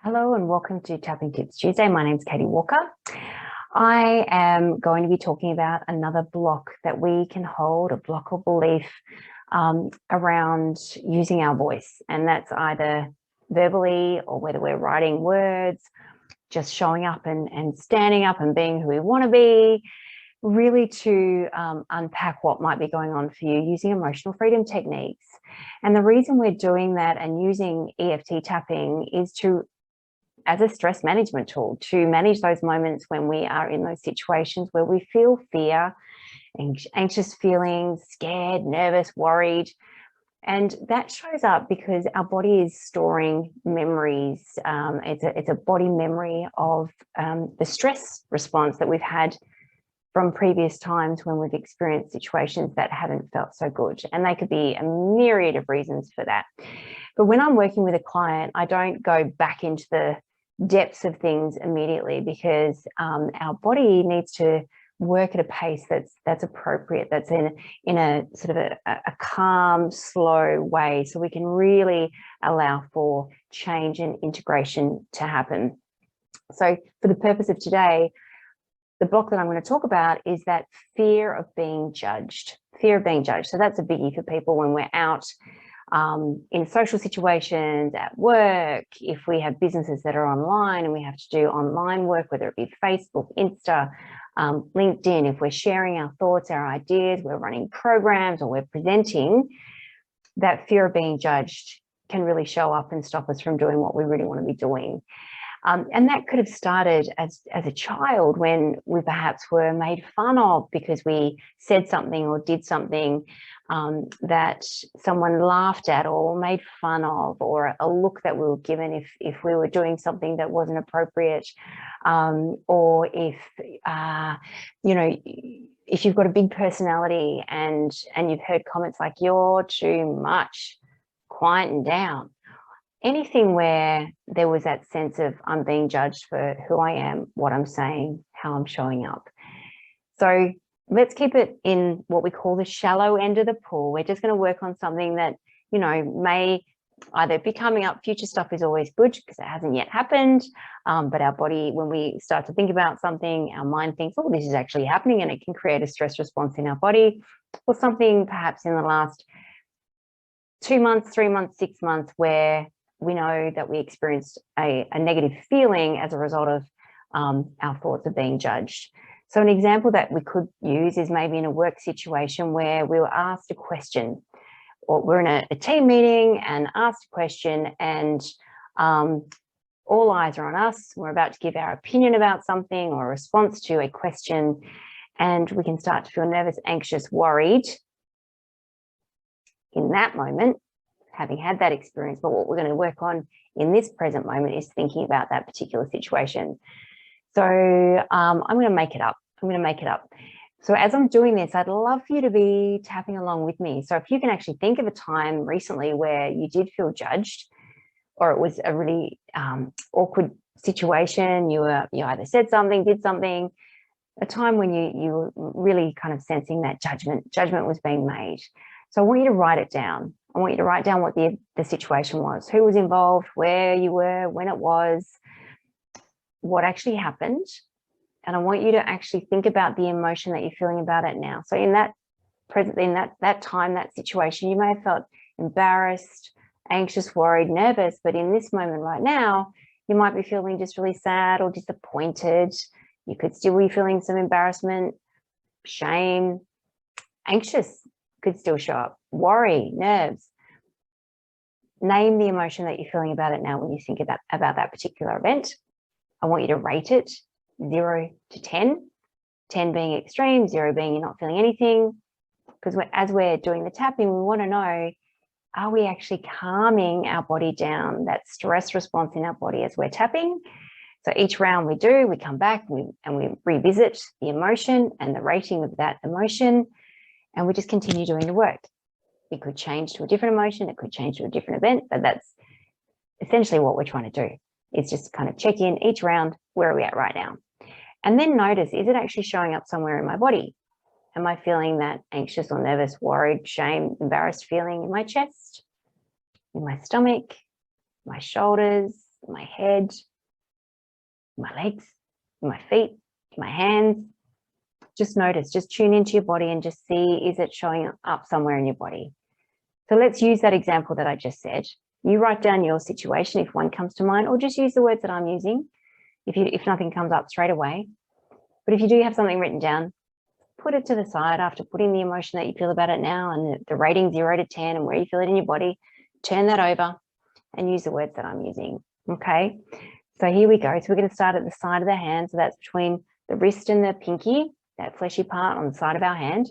Hello and welcome to Tapping Tips Tuesday. My name's Katie Walker. I am going to be talking about another block that we can hold, a block or belief around using our voice. And that's either verbally or whether we're writing words, just showing up and standing up and being who we want to be, really to unpack what might be going on for you using emotional freedom techniques. And the reason we're doing that and using EFT tapping is as a stress management tool to manage those moments when we are in those situations where we feel fear, anxious feelings, scared, nervous, worried. And that shows up because our body is storing memories. It's a body memory of the stress response that we've had from previous times when we've experienced situations that haven't felt so good. And they could be a myriad of reasons for that. But when I'm working with a client, I don't go back into the depths of things immediately because our body needs to work at a pace that's appropriate, that's in a sort of a calm, slow way, so we can really allow for change and integration to happen. So for the purpose of today, the block that I'm going to talk about is that fear of being judged. Fear of being judged. So that's a biggie for people when we're out in social situations, at work, if we have businesses that are online and we have to do online work, whether it be Facebook, Insta, LinkedIn, if we're sharing our thoughts, our ideas, we're running programs or we're presenting, that fear of being judged can really show up and stop us from doing what we really want to be doing. And that could have started as a child when we perhaps were made fun of because we said something or did something that someone laughed at or made fun of, or a look that we were given if we were doing something that wasn't appropriate, or if if you've got a big personality and you've heard comments like "you're too much, quieten down." Anything where there was that sense of I'm being judged for who I am, what I'm saying, how I'm showing up. So let's keep it in what we call the shallow end of the pool. We're just going to work on something that, may either be coming up. Future stuff is always good because it hasn't yet happened. But our body, when we start to think about something, our mind thinks, oh, this is actually happening, and it can create a stress response in our body, or something perhaps in the last 2 months, 3 months, 6 months, where we know that we experienced a negative feeling as a result of our thoughts of being judged. So an example that we could use is maybe in a work situation where we were asked a question, or we're in a team meeting and asked a question, and all eyes are on us. We're about to give our opinion about something or a response to a question, and we can start to feel nervous, anxious, worried in that moment, having had that experience. But what we're going to work on in this present moment is thinking about that particular situation. So I'm going to make it up. So as I'm doing this, I'd love for you to be tapping along with me. So if you can actually think of a time recently where you did feel judged, or it was a really awkward situation, you either said something, did something, a time when you were really kind of sensing that judgment was being made. So I want you to write it down. I want you to write down what the situation was, who was involved, where you were, when it was, what actually happened. And I want you to actually think about the emotion that you're feeling about it now. So in that time, that situation, you may have felt embarrassed, anxious, worried, nervous, but in this moment right now, you might be feeling just really sad or disappointed. You could still be feeling some embarrassment, shame, anxious could still show up, worry, nerves. Name the emotion that you're feeling about it now when you think about that particular event. I want you to rate it 0 to 10, 10 being extreme, 0 being you're not feeling anything. Because as we're doing the tapping, we want to know, are we actually calming our body down, that stress response in our body as we're tapping? So each round we come back and we revisit the emotion and the rating of that emotion, and we just continue doing the work. It could change to a different emotion, it could change to a different event, but that's essentially what we're trying to do. It's just kind of check in each round, where are we at right now? And then notice, is it actually showing up somewhere in my body? Am I feeling that anxious or nervous, worried, shame, embarrassed feeling in my chest, in my stomach, my shoulders, in my head, in my legs, in my feet, in my hands. Just notice, just tune into your body and just see, is it showing up somewhere in your body? So let's use that example that I just said. You write down your situation if one comes to mind, or just use the words that I'm using if nothing comes up straight away. But if you do have something written down, put it to the side after putting the emotion that you feel about it now and the rating 0 to 10 and where you feel it in your body. Turn that over and use the words that I'm using. Okay, so here we go. So we're going to start at the side of the hand. So that's between the wrist and the pinky, that fleshy part on the side of our hand.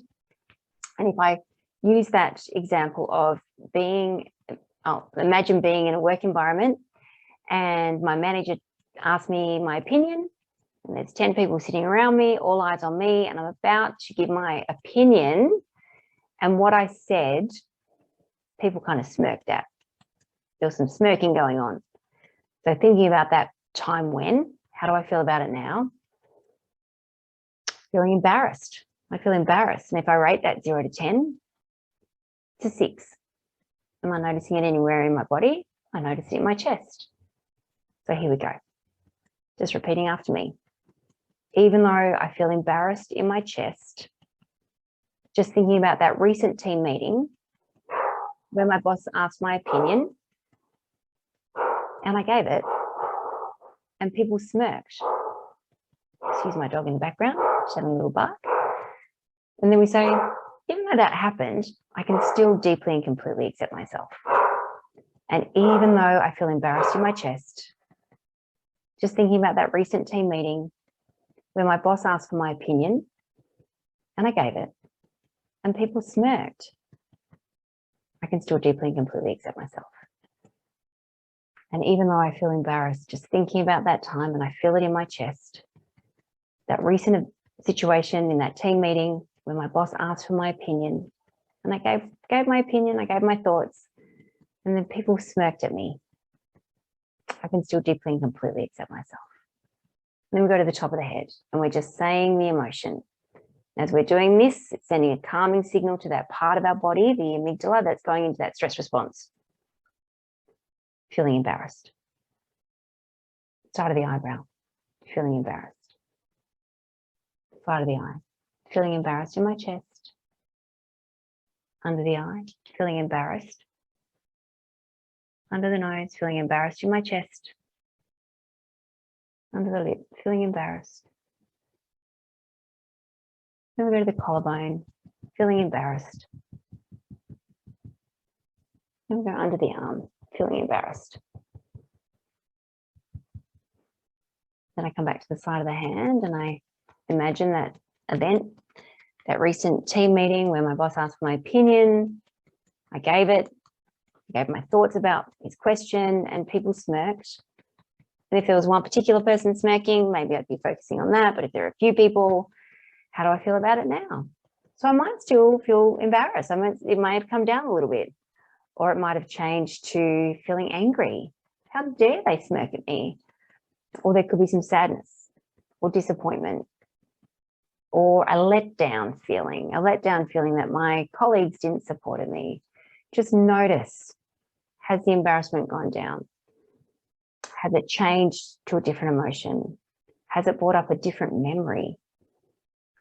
And if I use that example of imagine being in a work environment and my manager asked me my opinion, and there's 10 people sitting around me, all eyes on me, and I'm about to give my opinion. And what I said, people kind of smirked at. There was some smirking going on. So thinking about that time when, how do I feel about it now? Feeling embarrassed. I feel embarrassed. And if I rate that 0 to 10, it's a 6. Am I noticing it anywhere in my body? I notice it in my chest. So here we go. Just repeating after me. Even though I feel embarrassed in my chest, just thinking about that recent team meeting where my boss asked my opinion and I gave it and people smirked. Excuse my dog in the background, just having a little bark. And then we say, even though that happened, I can still deeply and completely accept myself. And even though I feel embarrassed in my chest, just thinking about that recent team meeting where my boss asked for my opinion and I gave it and people smirked, I can still deeply and completely accept myself. And even though I feel embarrassed, just thinking about that time and I feel it in my chest, that recent situation in that team meeting where my boss asked for my opinion and I gave my opinion, I gave my thoughts, and then people smirked at me, I can still deeply and completely accept myself. And then we go to the top of the head and we're just saying the emotion. As we're doing this, it's sending a calming signal to that part of our body, the amygdala, that's going into that stress response. Feeling embarrassed. Side of the eyebrow, feeling embarrassed. Side of the eye, feeling embarrassed in my chest. Under the eye, feeling embarrassed. Under the nose, feeling embarrassed in my chest. Under the lip, feeling embarrassed. Then we go to the collarbone, feeling embarrassed. Then we go under the arm, feeling embarrassed. Then I come back to the side of the hand and I imagine that event, that recent team meeting where my boss asked for my opinion. I gave it. I gave my thoughts about his question and people smirked. And if there was one particular person smirking, maybe I'd be focusing on that. But if there are a few people, how do I feel about it now? So I might still feel embarrassed. It might have come down a little bit, or it might have changed to feeling angry. How dare they smirk at me? Or there could be some sadness or disappointment or a letdown feeling that my colleagues didn't support me. Just notice, has the embarrassment gone down? Has it changed to a different emotion? Has it brought up a different memory?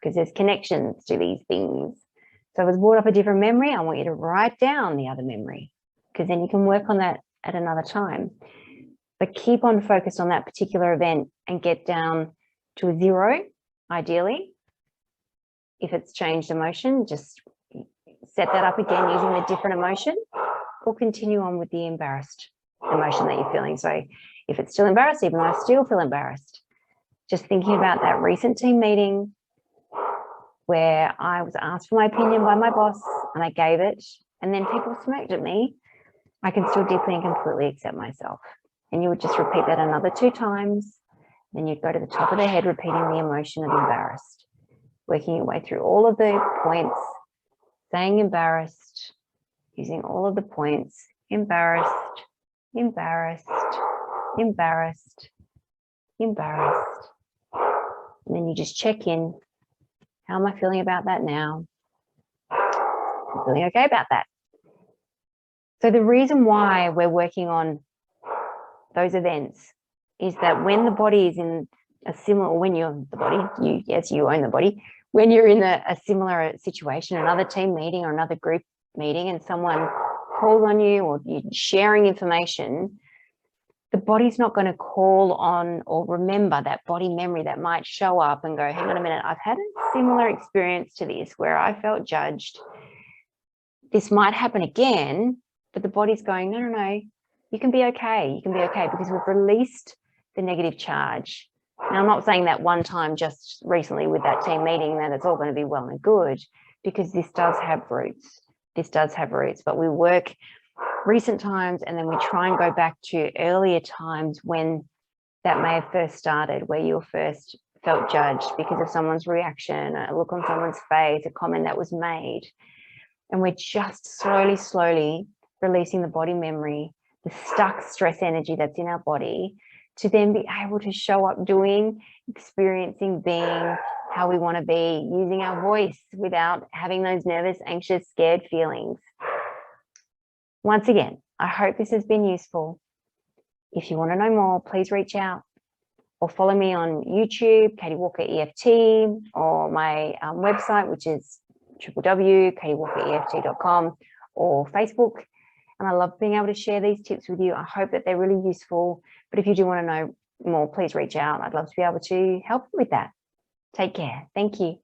Because there's connections to these things. So if it's brought up a different memory, I want you to write down the other memory, because then you can work on that at another time. But keep on focused on that particular event and get down to a 0, ideally. If it's changed emotion, just set that up again using a different emotion, or continue on with the embarrassed emotion that you're feeling. So if it's still embarrassed, even though I still feel embarrassed, just thinking about that recent team meeting where I was asked for my opinion by my boss and I gave it, and then people smirked at me, I can still deeply and completely accept myself. And you would just repeat that another 2 times. Then you'd go to the top of the head, repeating the emotion of embarrassed, working your way through all of the points, saying embarrassed, using all of the points, embarrassed, embarrassed, embarrassed, embarrassed. And then you just check in. How am I feeling about that now? I'm feeling okay about that. So the reason why we're working on those events is that when the body is in a similar, or when you're the body, yes, you own the body, when you're in a similar situation, another team meeting or another group meeting, and someone calls on you or you're sharing information, the body's not going to call on or remember that body memory that might show up and go, hang on a minute, I've had a similar experience to this where I felt judged. This might happen again, but the body's going, no, no, no, you can be okay. You can be okay because we've released the negative charge. Now, I'm not saying that one time just recently with that team meeting that it's all going to be well and good, because this does have roots. This does have roots, but we work recent times and then we try and go back to earlier times when that may have first started, where you first felt judged because of someone's reaction, a look on someone's face, a comment that was made. And we're just slowly releasing the body memory, the stuck stress energy that's in our body, to then be able to show up doing, experiencing, being how we want to be, using our voice without having those nervous, anxious, scared feelings. Once again, I hope this has been useful. If you want to know more, please reach out or follow me on YouTube, Katie Walker EFT, or my website, which is www.katiewalkereft.com, or Facebook. And I love being able to share these tips with you. I hope that they're really useful. But if you do want to know more, please reach out. I'd love to be able to help you with that. Take care. Thank you.